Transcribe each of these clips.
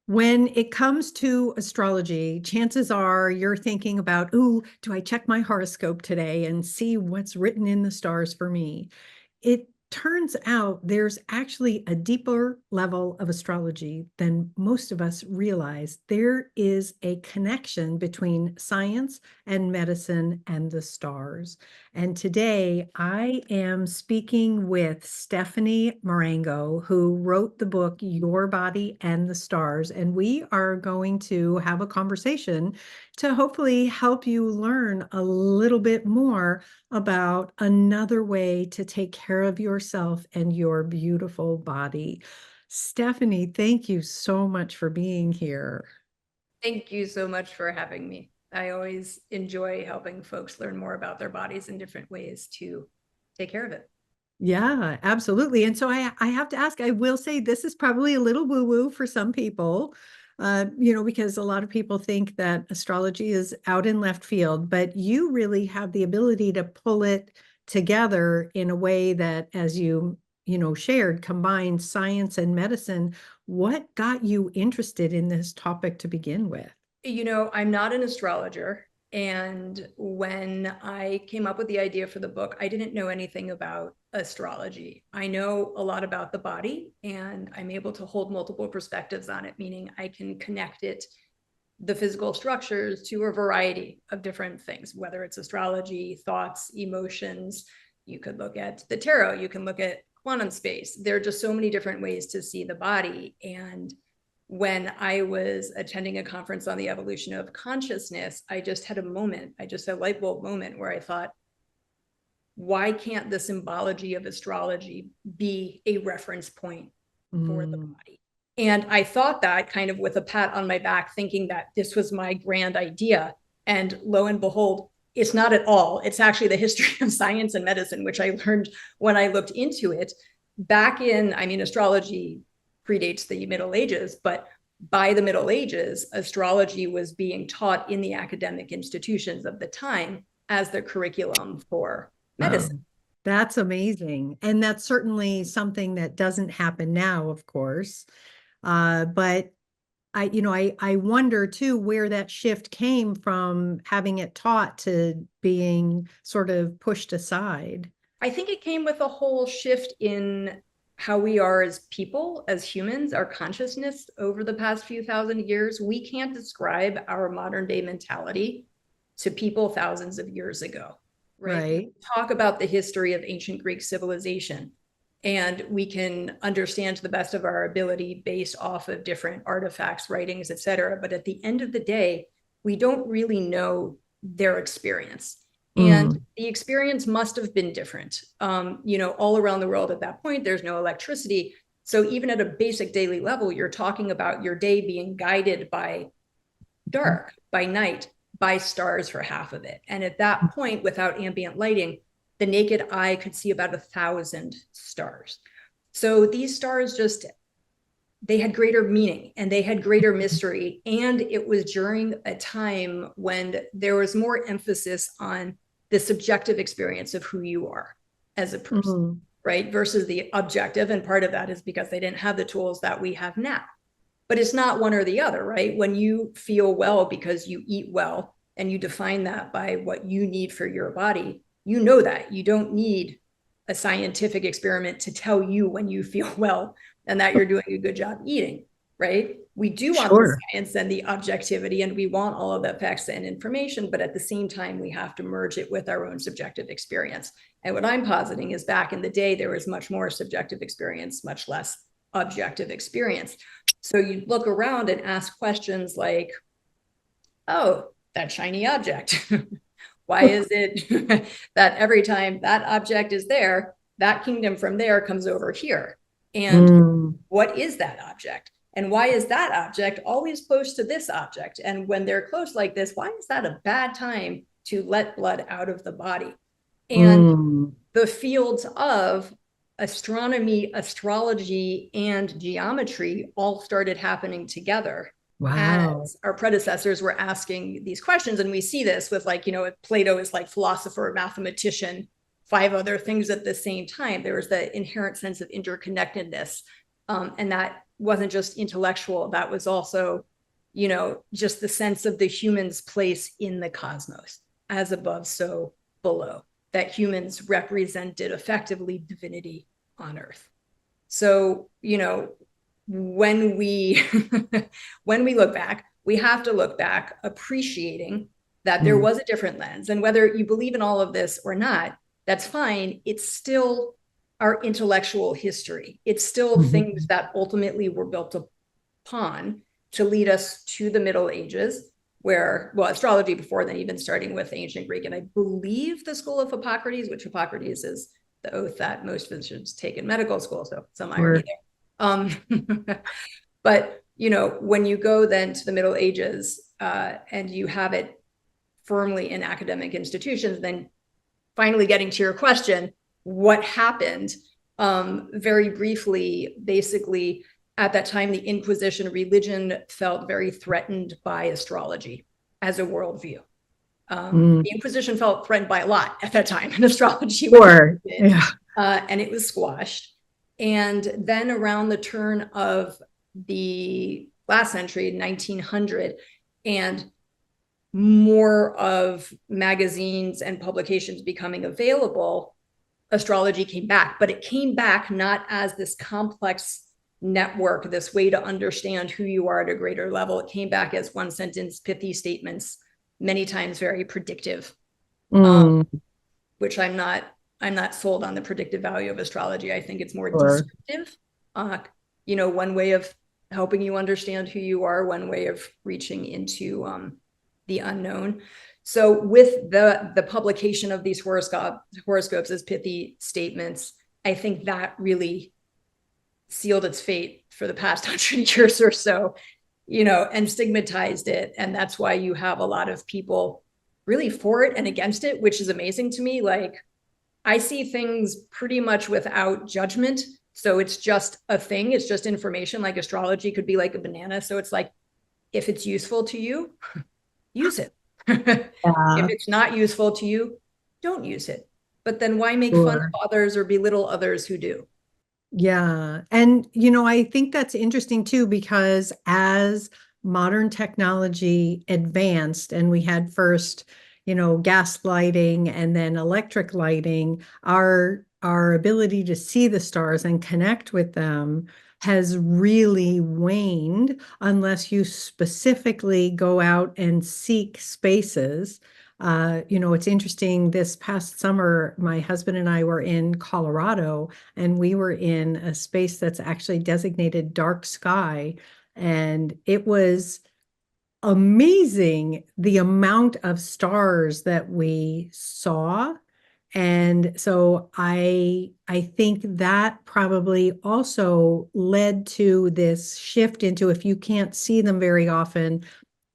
When it comes to astrology, chances are you're thinking about, ooh, do I check my horoscope today and see what's written in the stars for me? It turns out there's actually a deeper level of astrology than most of us realize. There is a connection between science and medicine and the stars. And today I am speaking with Stephanie Marango, who wrote the book Your Body and the Stars. And we are going to have a conversation to hopefully help you learn a little bit more about another way to take care of yourself and your beautiful body. Stephanie, thank you so much for being here. Thank you so much for having me. I always enjoy helping folks learn more about their bodies in different ways to take care of it. Yeah, absolutely. And so I have to ask, I will say this is probably a little woo-woo for some people, because a lot of people think that astrology is out in left field, but you really have the ability to pull it together in a way that, as shared, combines science and medicine. What got you interested in this topic to begin with? I'm not an astrologer. And when I came up with the idea for the book, I didn't know anything about astrology. I know a lot about the body, and I'm able to hold multiple perspectives on it, meaning I can connect it, the physical structures, to a variety of different things, whether it's astrology, thoughts, emotions. You could look at the tarot, you can look at quantum space. There are just so many different ways to see the body. And when I was attending a conference on the evolution of consciousness, I just had a light bulb moment where I thought, why can't the symbology of astrology be a reference point for the body? And I thought that kind of with a pat on my back, thinking that this was my grand idea. And lo and behold, it's not at all. It's actually the history of science and medicine, which I learned when I looked into it astrology predates the Middle Ages, but by the Middle Ages, astrology was being taught in the academic institutions of the time as the curriculum for medicine. That's amazing. And that's certainly something that doesn't happen now, of course. But I wonder too where that shift came from, having it taught to being sort of pushed aside. I think it came with a whole shift in how we are as people, as humans, our consciousness over the past few thousand years. We can't describe our modern day mentality to people thousands of years ago, right? Talk about the history of ancient Greek civilization, and we can understand to the best of our ability based off of different artifacts, writings, et cetera. But at the end of the day, we don't really know their experience. And the experience must have been different. All around the world at that point, there's no electricity. So even at a basic daily level, you're talking about your day being guided by dark, by night, by stars for half of it. And at that point, without ambient lighting, the naked eye could see about 1,000 stars. So these stars they had greater meaning and they had greater mystery. And it was during a time when there was more emphasis on the subjective experience of who you are as a person, right? Versus the objective. And part of that is because they didn't have the tools that we have now. But it's not one or the other, right? When you feel well because you eat well and you define that by what you need for your body, you know that you don't need a scientific experiment to tell you when you feel well and that you're doing a good job eating, right? We do want the science and the objectivity, and we want all of the facts and information, but at the same time, we have to merge it with our own subjective experience. And what I'm positing is back in the day, there was much more subjective experience, much less objective experience. So you look around and ask questions like, oh, that shiny object. Why is it that every time that object is there, that kingdom from there comes over here? And what is that object? And why is that object always close to this object? And when they're close like this, why is that a bad time to let blood out of the body? And the fields of astronomy, astrology, and geometry all started happening together. Wow. As our predecessors were asking these questions. And we see this with Plato is like philosopher, mathematician, 5 other things at the same time. There was the inherent sense of interconnectedness, and that wasn't just intellectual, that was also, just the sense of the human's place in the cosmos, as above, so below, that humans represented effectively divinity on Earth. So, when we when we look back, we have to look back appreciating that there was a different lens. And whether you believe in all of this or not, that's fine. It's still our intellectual history. It's still things that ultimately were built upon to lead us to the Middle Ages, where, well, astrology before then, even starting with ancient Greek, and I believe the school of Hippocrates, which Hippocrates is the oath that most physicians take in medical school, so some irony there. But, when you go then to the Middle Ages and you have it firmly in academic institutions, then finally getting to your question, what happened? Very briefly, basically, at that time, the Inquisition, religion felt very threatened by astrology as a worldview. The Inquisition felt threatened by a lot at that time, and astrology was and it was squashed. And then around the turn of the last century, 1900, and more of magazines and publications becoming available, astrology came back. But it came back not as this complex network, this way to understand who you are at a greater level. It came back as one sentence, pithy statements, many times very predictive, which I'm not sold on the predictive value of astrology. I think it's more descriptive. One way of helping you understand who you are, one way of reaching into the unknown. So with the publication of these horoscopes as pithy statements, I think that really sealed its fate for the past 100 years or so, and stigmatized it. And that's why you have a lot of people really for it and against it, which is amazing to me. Like, I see things pretty much without judgment. So it's just a thing. It's just information. Like astrology could be like a banana. So it's like, if it's useful to you, use it. If it's not useful to you, don't use it. But then why make fun of others or belittle others who do? Yeah. And, I think that's interesting too, because as modern technology advanced and we had first, gas lighting and then electric lighting, our ability to see the stars and connect with them has really waned unless you specifically go out and seek spaces. It's interesting, this past summer, my husband and I were in Colorado, and we were in a space that's actually designated dark sky. And it was amazing the amount of stars that we saw. And so I think that probably also led to this shift into, if you can't see them very often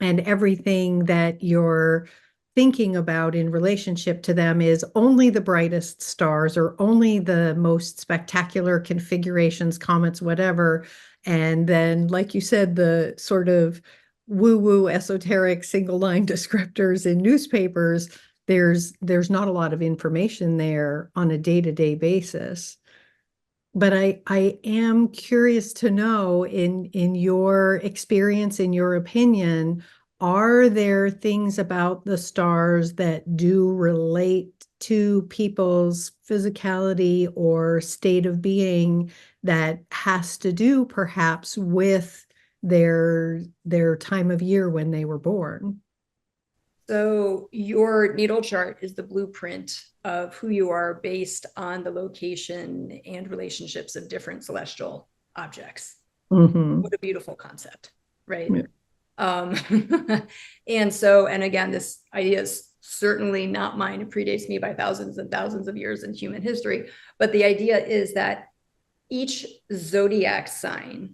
and everything that you're thinking about in relationship to them is only the brightest stars or only the most spectacular configurations, comets, whatever. And then, like you said, the sort of woo-woo esoteric single line descriptors in newspapers, there's not a lot of information there on a day-to-day basis. But I am curious to know, in your experience, in your opinion, are there things about the stars that do relate to people's physicality or state of being that has to do perhaps with their time of year when they were born? So your natal chart is the blueprint of who you are based on the location and relationships of different celestial objects. What a beautiful concept, right? Yeah. And again, this idea is certainly not mine. It predates me by thousands and thousands of years in human history. But the idea is that each zodiac sign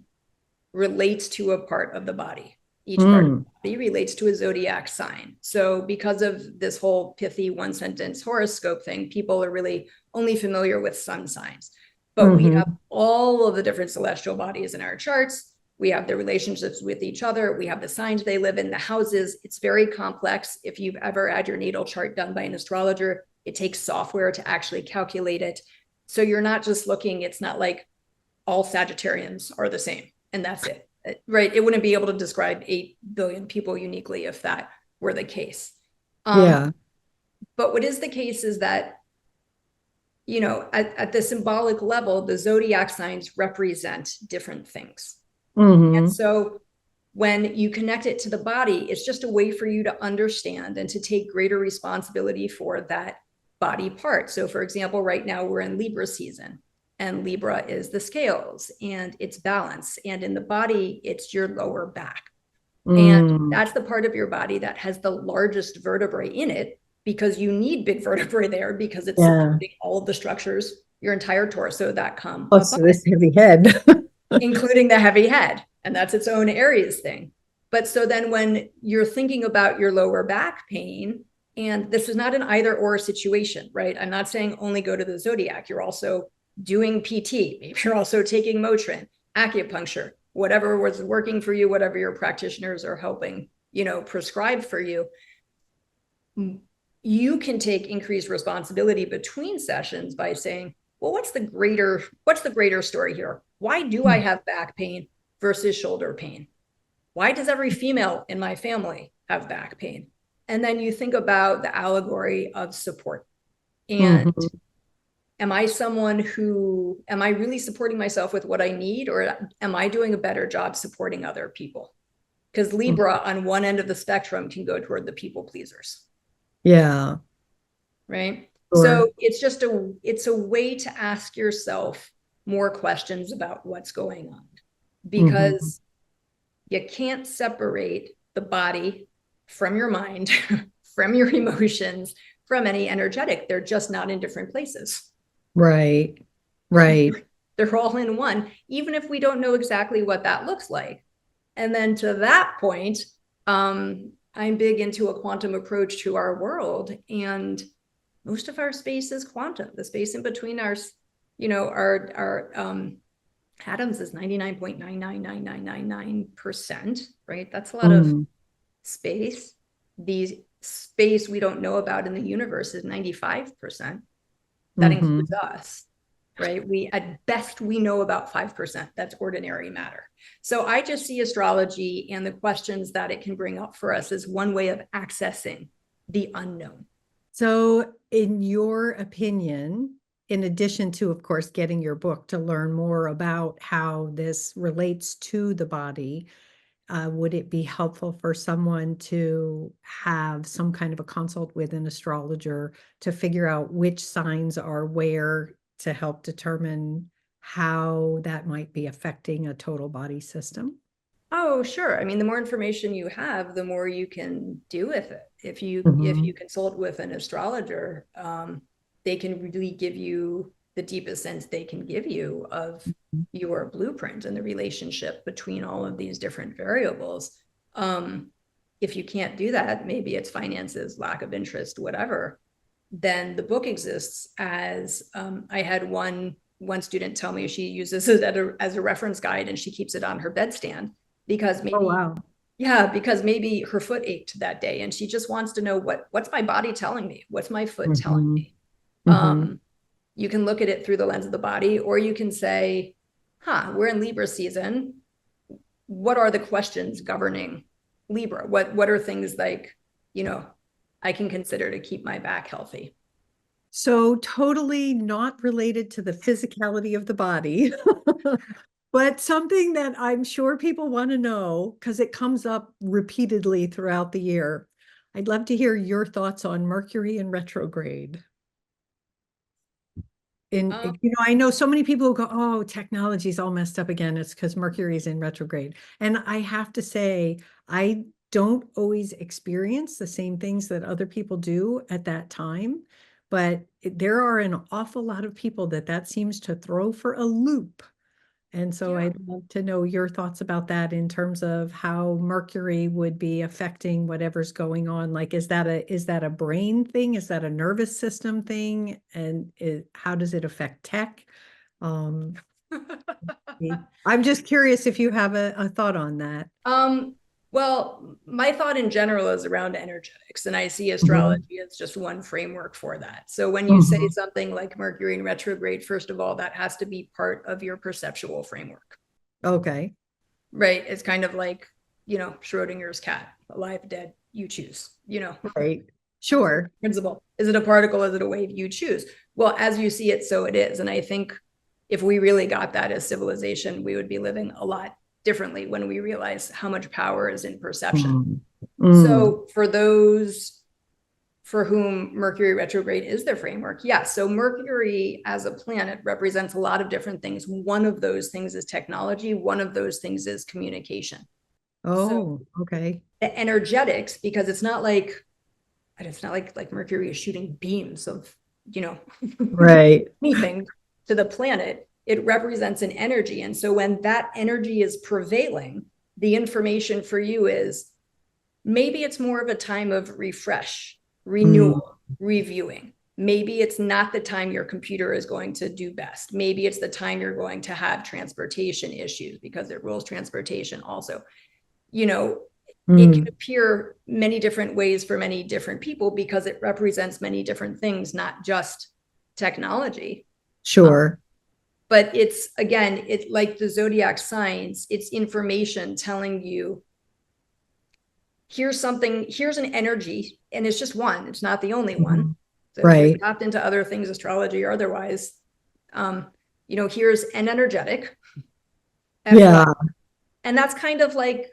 relates to a part of the body. Each part of the body relates to a zodiac sign. So because of this whole pithy one sentence horoscope thing, people are really only familiar with sun signs. But we have all of the different celestial bodies in our charts. We have their relationships with each other. We have the signs they live in, the houses. It's very complex. If you've ever had your natal chart done by an astrologer, it takes software to actually calculate it. So you're not just looking, it's not like all Sagittarians are the same. and that's it, right? It wouldn't be able to describe 8 billion people uniquely if that were the case. Yeah. But what is the case is that, you know, at the symbolic level, the zodiac signs represent different things. And so when you connect it to the body, it's just a way for you to understand and to take greater responsibility for that body part. So for example, right now we're in Libra season, and Libra is the scales and it's balance. And in the body, it's your lower back. And that's the part of your body that has the largest vertebrae in it, because you need big vertebrae there, because it's supporting all of the structures, your entire torso that come Plus above, this heavy head. including the heavy head. And that's its own Aries thing. But so then when you're thinking about your lower back pain, and this is not an either or situation, right? I'm not saying only go to the zodiac. You're also doing PT. Maybe you're also taking Motrin, acupuncture, whatever was working for you, whatever your practitioners are helping, you know, prescribe for you. You can take increased responsibility between sessions by saying, well, what's the greater story here? Why do I have back pain versus shoulder pain? Why does every female in my family have back pain? And then you think about the allegory of support. And am I really supporting myself with what I need, or am I doing a better job supporting other people? Because Libra on one end of the spectrum can go toward the people pleasers. Yeah. Right. Sure. So it's a way to ask yourself more questions about what's going on, because you can't separate the body from your mind, from your emotions, from any energetic. They're just not in different places. Right. They're all in one, even if we don't know exactly what that looks like. And then to that point, I'm big into a quantum approach to our world, and most of our space is quantum. The space in between our atoms is 99.999999%, right? That's a lot of space. The space we don't know about in the universe is 95%. That includes us, right? At best, we know about 5%. That's ordinary matter. So I just see astrology and the questions that it can bring up for us as one way of accessing the unknown. So in your opinion, in addition to, of course, getting your book to learn more about how this relates to the body, would it be helpful for someone to have some kind of a consult with an astrologer to figure out which signs are where, to help determine how that might be affecting a total body system? Oh, sure. I mean, the more information you have, the more you can do with it. If you consult with an astrologer, they can really give you the deepest sense they can give you of your blueprint and the relationship between all of these different variables. If you can't do that, maybe it's finances, lack of interest, whatever, then the book exists as, I had one student tell me she uses it as a reference guide, and she keeps it on her bedstand because maybe, because maybe her foot ached that day and she just wants to know what's my body telling me? What's my foot telling me? You can look at it through the lens of the body, or you can say, we're in Libra season. What are the questions governing Libra? What are things like, I can consider to keep my back healthy? So totally not related to the physicality of the body, but something that I'm sure people want to know because it comes up repeatedly throughout the year. I'd love to hear your thoughts on Mercury in retrograde. I know so many people who go, oh, technology's all messed up again. It's because Mercury's in retrograde. And I have to say, I don't always experience the same things that other people do at that time, but there are an awful lot of people that seems to throw for a loop. And so I'd love to know your thoughts about that in terms of how Mercury would be affecting whatever's going on. Like, is that a brain thing? Is that a nervous system thing? And how does it affect tech? I'm just curious if you have a thought on that. Well, my thought in general is around energetics, and I see astrology as just one framework for that. So when you say something like Mercury in retrograde, first of all, that has to be part of your perceptual framework. Okay. right? It's kind of like, Schrodinger's cat, alive, dead, you choose, Right. Sure. principle. Is it a particle? Is it a wave? You choose. Well, as you see it, so it is. And I think if we really got that as civilization, we would be living a lot differently when we realize how much power is in perception. So for those for whom Mercury retrograde is their framework, yes. So Mercury as a planet represents a lot of different things. One of those things is technology. One of those things is communication. Oh, okay. The energetics, because it's not like Mercury is shooting beams of, Right. anything to the planet. It represents an energy. And so when that energy is prevailing, the information for you is maybe it's more of a time of refresh, renewal, reviewing. Maybe it's not the time your computer is going to do best. Maybe it's the time you're going to have transportation issues because it rules transportation also. It can appear many different ways for many different people because it represents many different things, not just technology. Sure. But it's, again, it's like the zodiac signs, it's information telling you, here's an energy, and it's just one, it's not the only one. So if you're tapped into other things, astrology or otherwise, here's an energetic. Yeah. And that's kind of like,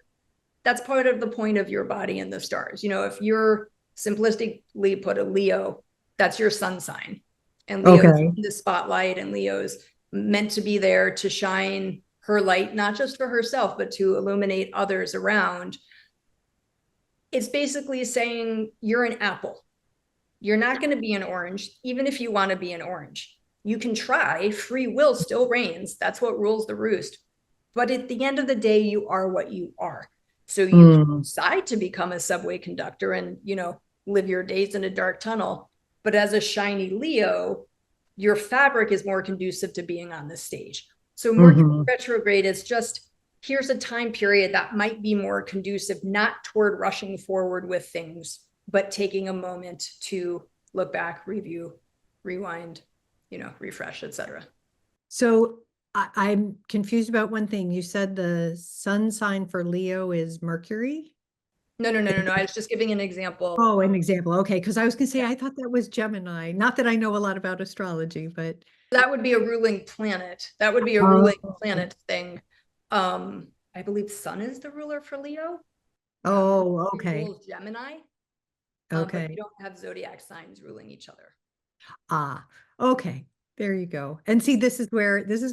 that's part of the point of your body and the stars. If you're simplistically put a Leo, that's your sun sign. And Leo's in the spotlight, and Leo's meant to be there to shine her light, not just for herself, but to illuminate others around. It's basically saying you're an apple. You're not going to be an orange, even if you want to be an orange. You can try, free will still reigns. That's what rules the roost. But at the end of the day, you are what you are. So you can decide to become a subway conductor and, live your days in a dark tunnel. But as a shiny Leo, your fabric is more conducive to being on the stage. So Mercury retrograde is just, here's a time period that might be more conducive, not toward rushing forward with things, but taking a moment to look back, review, rewind, refresh, etc. So I'm confused about one thing. You said the sun sign for Leo is Mercury? No. I was just giving an example. Oh, an example. Okay. Because I was going to say, I thought that was Gemini. Not that I know a lot about astrology, but. That would be a ruling planet. That would be a ruling planet thing. I believe Sun is the ruler for Leo. Oh, okay. Rules Gemini. Okay. But we don't have zodiac signs ruling each other. Okay. There you go. And see, this is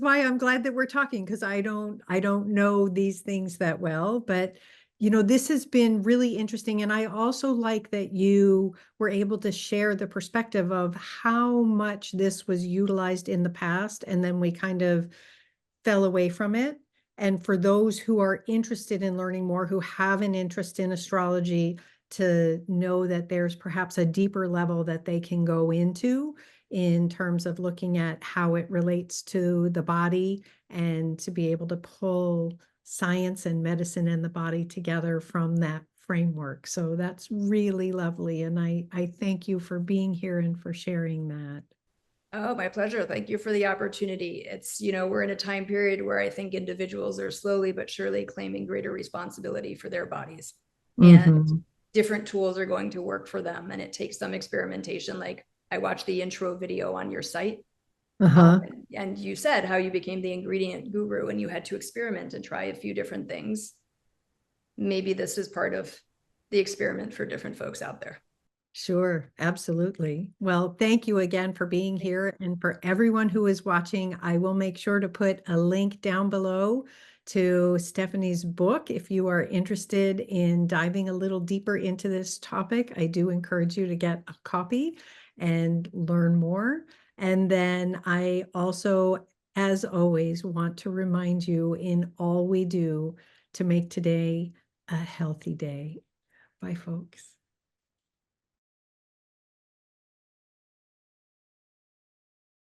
why I'm glad that we're talking, because I don't know these things that well, but this has been really interesting. And I also like that you were able to share the perspective of how much this was utilized in the past, and then we kind of fell away from it. And for those who are interested in learning more, who have an interest in astrology, to know that there's perhaps a deeper level that they can go into in terms of looking at how it relates to the body, and to be able to pull science and medicine and the body together from that framework. So that's really lovely. And I thank you for being here and for sharing that. Oh, my pleasure. Thank you for the opportunity. It's, we're in a time period where I think individuals are slowly but surely claiming greater responsibility for their bodies. And different tools are going to work for them. And it takes some experimentation. Like, I watched the intro video on your site. And you said how you became the ingredient guru and you had to experiment and try a few different things. Maybe this is part of the experiment for different folks out there. Sure, absolutely. Well, thank you again for being here. And for everyone who is watching, I will make sure to put a link down below to Stephanie's book. If you are interested in diving a little deeper into this topic, I do encourage you to get a copy and learn more. And then I also, as always, want to remind you in all we do to make today a healthy day. Bye, folks.